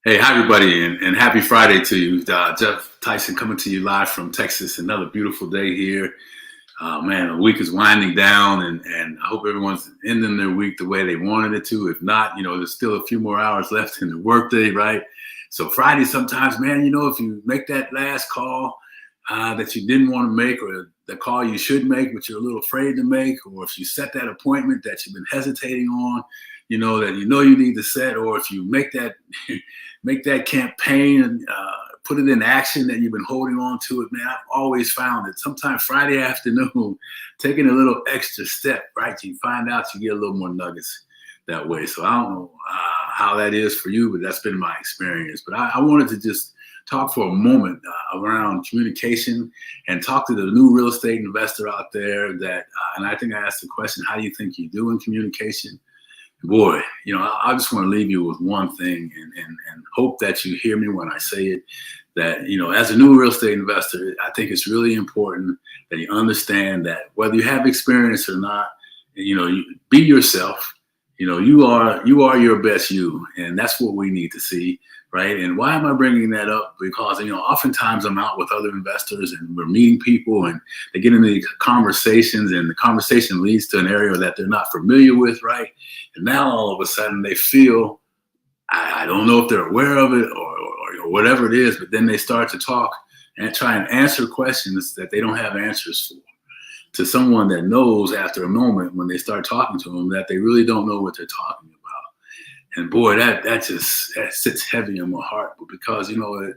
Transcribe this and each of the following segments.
Hey, hi everybody, and happy Friday to you. Jeff Tyson coming to you live from Texas. Another beautiful day here. Man, the week is winding down, and I hope everyone's ending their week the way they wanted it to. If not, there's still a few more hours left in the workday, right? So Friday, sometimes, man, if you make that last call that you didn't want to make, or the call you should make but you're a little afraid to make, or if you set that appointment that you've been hesitating on, that you need to set, or if you make that make that campaign and put it in action that you've been holding on to it, man, I've always found that sometimes Friday afternoon, taking a little extra step, right, you find out you get a little more nuggets that way. So I don't know how that is for you, but that's been my experience. But I wanted to just talk for a moment around communication and talk to the new real estate investor out there that, and I think I asked the question, how do you think you do in communication? Boy, I just want to leave you with one thing and hope that you hear me when I say it, that, as a new real estate investor, I think it's really important that you understand that whether you have experience or not, you be yourself. You are your best you, and that's what we need to see, right? And why am I bringing that up? Because, oftentimes I'm out with other investors and we're meeting people and they get into these conversations and the conversation leads to an area that they're not familiar with, right? And now all of a sudden they feel, I don't know if they're aware of it or whatever it is, but then they start to talk and try and answer questions that they don't have answers for, to someone that knows after a moment when they start talking to them that they really don't know what they're talking about. And boy, that sits heavy on my heart, but because,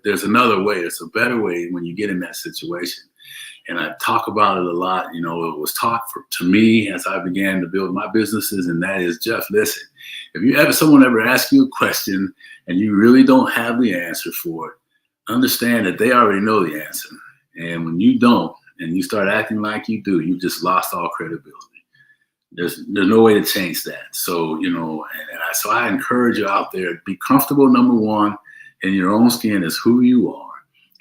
there's another way, it's a better way when you get in that situation. And I talk about it a lot. It was taught to me as I began to build my businesses, and that is, Jeff, listen, if someone ever asks you a question and you really don't have the answer for it, understand that they already know the answer. And when you don't, and you start acting like you do, you just lost all credibility. There's no way to change that. So, so I encourage you out there, be comfortable, number one, in your own skin as who you are.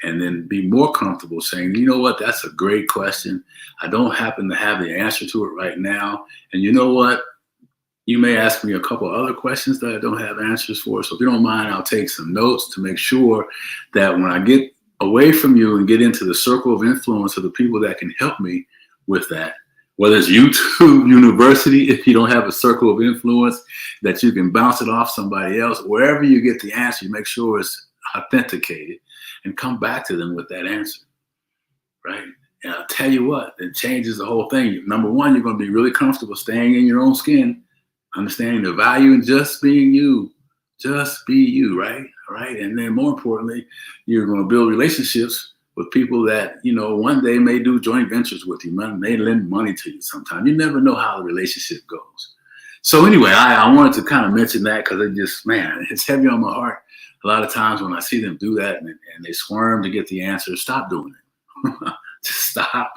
And then be more comfortable saying, you know what, that's a great question. I don't happen to have the answer to it right now. And you know what? You may ask me a couple other questions that I don't have answers for. So if you don't mind, I'll take some notes to make sure that when I get away from you and get into the circle of influence of the people that can help me with that, whether it's YouTube University, if you don't have a circle of influence that you can bounce it off somebody else, wherever you get the answer, you make sure it's authenticated and come back to them with that answer, right? And I'll tell you what, it changes the whole thing. Number one, you're going to be really comfortable staying in your own skin, understanding the value in just being you. Just be you, right? All right. And then more importantly, you're going to build relationships with people that, one day may do joint ventures with you, may lend money to you sometime. You never know how the relationship goes. So anyway, I wanted to kind of mention that because it's heavy on my heart. A lot of times when I see them do that and they squirm to get the answer, stop doing it. Just stop.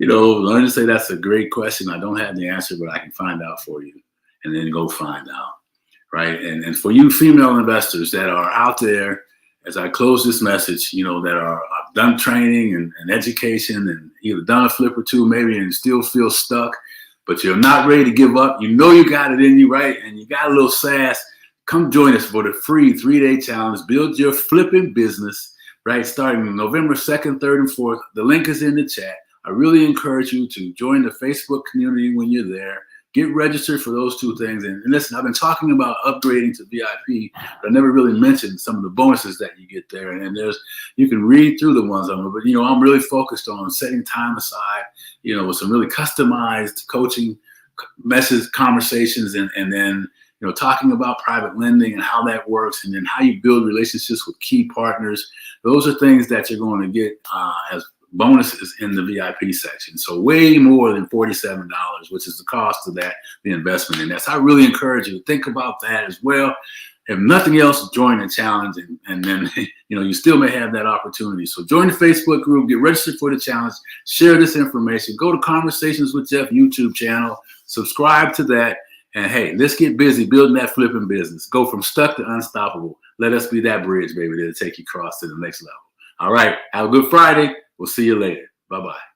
Learn to say, that's a great question. I don't have the answer, but I can find out for you. And then go find out. Right. And for you female investors that are out there, as I close this message, that I've done training and education and either done a flip or two maybe and still feel stuck, but you're not ready to give up. You got it in you, right? And you got a little sass. Come join us for the free 3-day challenge. Build your flipping business, right? Starting November 2nd, 3rd, and 4th. The link is in the chat. I really encourage you to join the Facebook community when you're there. Get registered for those two things. And listen, I've been talking about upgrading to VIP, but I never really mentioned some of the bonuses that you get there. And you can read through the ones on them, but I'm really focused on setting time aside, with some really customized coaching message conversations and then, talking about private lending and how that works, and then how you build relationships with key partners. Those are things that you're going to get as bonuses in the VIP section. So way more than $47, which is the cost of that, the investment in that. So I really encourage you to think about that as well. If nothing else, join the challenge, and then you still may have that opportunity. So join the Facebook group, get registered for the challenge, share this information, go to Conversations with Jeff YouTube channel, subscribe to that, and hey, let's get busy building that flipping business. Go from stuck to unstoppable. Let us be that bridge, baby, that'll take you across to the next level. All right, have a good Friday. We'll see you later. Bye-bye.